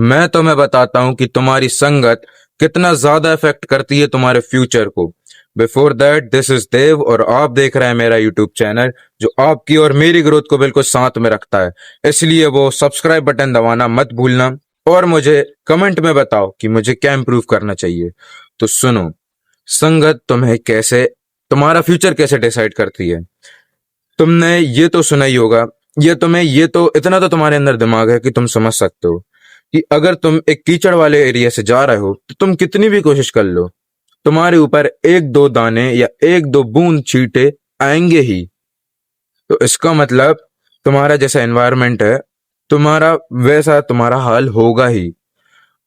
मैं तुम्हें बताता हूं कि तुम्हारी संगत कितना ज्यादा इफेक्ट करती है तुम्हारे फ्यूचर को। बिफोर दैट, दिस इज देव और आप देख रहे हैं मेरा यूट्यूब चैनल जो आपकी और मेरी ग्रोथ को बिल्कुल साथ में रखता है। इसलिए वो सब्सक्राइब बटन दबाना मत भूलना और मुझे कमेंट में बताओ कि मुझे क्या इंप्रूव करना चाहिए। तो सुनो, संगत तुम्हें कैसे, तुम्हारा फ्यूचर कैसे डिसाइड करती है। तुमने ये तो सुना ही होगा, ये तो इतना तो तुम्हारे अंदर दिमाग है कि तुम समझ सकते हो कि अगर तुम एक कीचड़ वाले एरिया से जा रहे हो तो तुम कितनी भी कोशिश कर लो, तुम्हारे ऊपर एक दो दाने या एक दो बूंद छींटे आएंगे ही। तो इसका मतलब तुम्हारा जैसा एनवायरनमेंट है, तुम्हारा वैसा तुम्हारा हाल होगा ही।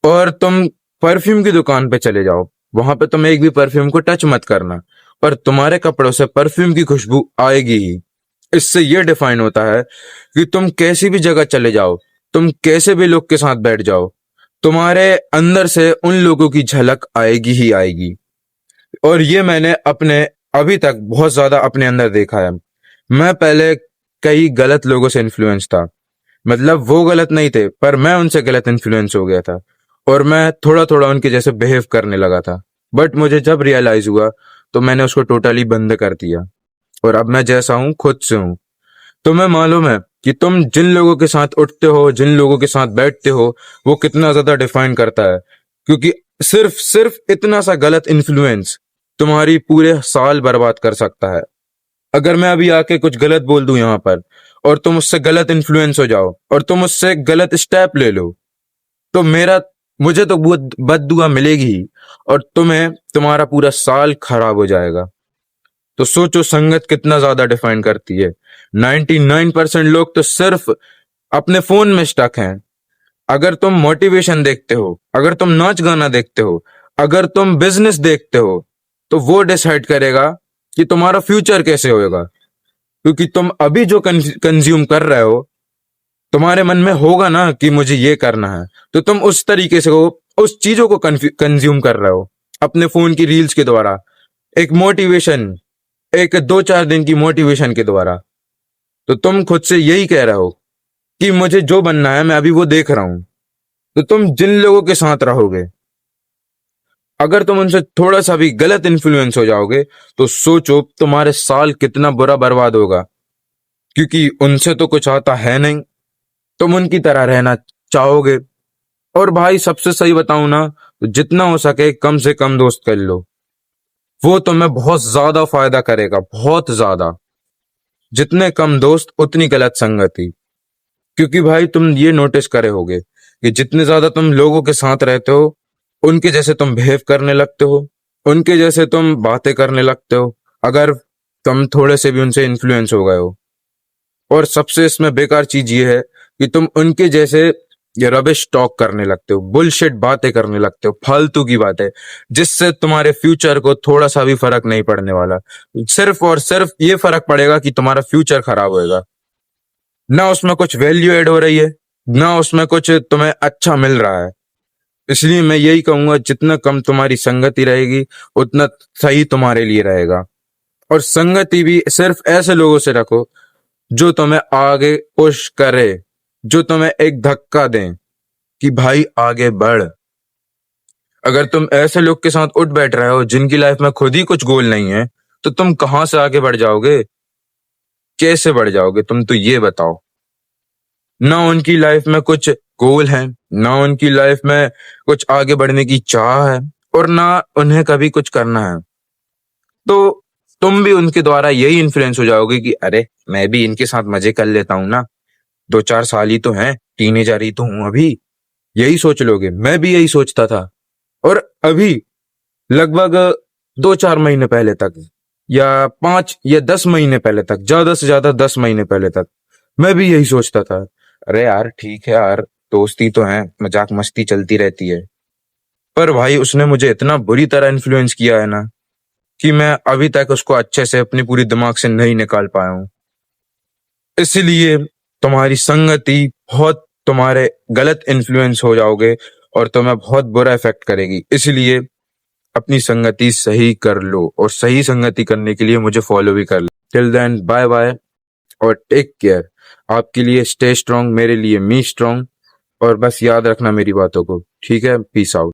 और तुम परफ्यूम की दुकान पे चले जाओ, वहां पे तुम एक भी परफ्यूम को टच मत करना, पर तुम्हारे कपड़ों से परफ्यूम की खुशबू आएगी ही। इससे यह डिफाइन होता है कि तुम कैसी भी जगह चले जाओ, तुम कैसे भी लोग के साथ बैठ जाओ, तुम्हारे अंदर से उन लोगों की झलक आएगी ही आएगी। और ये मैंने अपने अभी तक बहुत ज्यादा अपने अंदर देखा है। मैं पहले कई गलत लोगों से इन्फ्लुएंस था, मतलब वो गलत नहीं थे पर मैं उनसे गलत इन्फ्लुएंस हो गया था और मैं थोड़ा थोड़ा उनके जैसे बिहेव करने लगा था। बट मुझे जब रियलाइज हुआ तो मैंने उसको टोटली बंद कर दिया और अब मैं जैसा हूं खुद से हूं। तुम्हें मालूम है कि तुम जिन लोगों के साथ उठते हो, जिन लोगों के साथ बैठते हो, वो कितना ज्यादा डिफाइन करता है। क्योंकि सिर्फ सिर्फ इतना सा गलत इन्फ्लुएंस तुम्हारी पूरे साल बर्बाद कर सकता है। अगर मैं अभी आके कुछ गलत बोल दूं यहाँ पर और तुम उससे गलत इन्फ्लुएंस हो जाओ और तुम उससे गलत स्टेप ले लो, तो मेरा मुझे तो बहुत बददुआ मिलेगी ही और तुम्हें तुम्हारा पूरा साल खराब हो जाएगा। तो सोचो संगत कितना ज्यादा डिफाइन करती है। 99% लोग तो सिर्फ अपने फोन में स्टक हैं। अगर तुम मोटिवेशन देखते हो, अगर तुम नाच गाना देखते हो, अगर तुम बिजनेस देखते हो, तो वो डिसाइड करेगा कि तुम्हारा फ्यूचर कैसे होएगा। क्योंकि तुम अभी जो कंज्यूम कर रहे हो, तुम्हारे मन में होगा ना कि मुझे ये करना है, तो तुम उस तरीके से उस चीजों को कंज्यूम कर रहे हो अपने फोन की रील्स के द्वारा, एक मोटिवेशन, एक 2-4 दिन की मोटिवेशन के द्वारा। तो तुम खुद से यही कह रहे हो कि मुझे जो बनना है मैं अभी वो देख रहा हूं। तो तुम जिन लोगों के साथ रहोगे, अगर तुम उनसे थोड़ा सा भी गलत इन्फ्लुएंस हो जाओगे, तो सोचो तुम्हारे साल कितना बुरा बर्बाद होगा। क्योंकि उनसे तो कुछ आता है नहीं, तुम उनकी तरह रहना चाहोगे। और भाई सबसे सही बताऊं ना, तो जितना हो सके कम से कम दोस्त कर लो, वो तुम्हें बहुत ज्यादा फायदा करेगा, बहुत ज्यादा। जितने कम दोस्त उतनी गलत संगति। क्योंकि भाई तुम ये नोटिस करे होगे कि जितने ज्यादा तुम लोगों के साथ रहते हो, उनके जैसे तुम बिहेव करने लगते हो, उनके जैसे तुम बातें करने लगते हो, अगर तुम थोड़े से भी उनसे इन्फ्लुएंस हो गए हो। और सबसे इसमें बेकार चीज ये है कि तुम उनके जैसे ये रबिश टॉक करने लगते हो, बुलशिट बातें करने लगते हो, फालतू की बातें, जिससे तुम्हारे फ्यूचर को थोड़ा सा भी फर्क नहीं पड़ने वाला। सिर्फ और सिर्फ ये फर्क पड़ेगा कि तुम्हारा फ्यूचर खराब होएगा। ना उसमें कुछ वैल्यू ऐड हो रही है, ना उसमें कुछ तुम्हें अच्छा मिल रहा है। इसलिए मैं यही कहूंगा, जितना कम तुम्हारी संगति रहेगी उतना सही तुम्हारे लिए रहेगा। और संगति भी सिर्फ ऐसे लोगों से रखो जो तुम्हें आगे पुश करे, जो तुम्हें एक धक्का दें कि भाई आगे बढ़। अगर तुम ऐसे लोग के साथ उठ बैठ रहे हो जिनकी लाइफ में खुद ही कुछ गोल नहीं है, तो तुम कहां से आगे बढ़ जाओगे, कैसे बढ़ जाओगे तुम तो ये बताओ। ना उनकी लाइफ में कुछ गोल है, ना उनकी लाइफ में कुछ आगे बढ़ने की चाह है, और ना उन्हें कभी कुछ करना है। तो तुम भी उनके द्वारा यही इन्फ्लुएंस हो जाओगे कि अरे मैं भी इनके साथ मजे कर लेता हूं ना, 2-4 साल ही तो हैं, टीनेजर ही तो हूं अभी, यही सोच लोगे। मैं भी यही सोचता था। और अभी लगभग 2-4 महीने पहले तक, या 5 या 10 महीने पहले तक, ज्यादा से ज्यादा 10 महीने पहले तक मैं भी यही सोचता था, अरे यार ठीक है यार, दोस्ती तो है, मजाक मस्ती चलती रहती है। पर भाई उसने मुझे इतना बुरी तरह इन्फ्लुएंस किया है ना कि मैं अभी तक उसको अच्छे से अपनी पूरी दिमाग से नहीं निकाल पाया हूं। इसलिए तुम्हारी संगति बहुत तुम्हारे गलत इन्फ्लुएंस हो जाओगे और तुम्हें बहुत बुरा इफेक्ट करेगी। इसलिए अपनी संगति सही कर लो, और सही संगति करने के लिए मुझे फॉलो भी कर लो। टिल देन बाय बाय और टेक केयर। आपके लिए स्टे स्ट्रांग, मेरे लिए मी स्ट्रांग। और बस याद रखना मेरी बातों को, ठीक है? Peace out.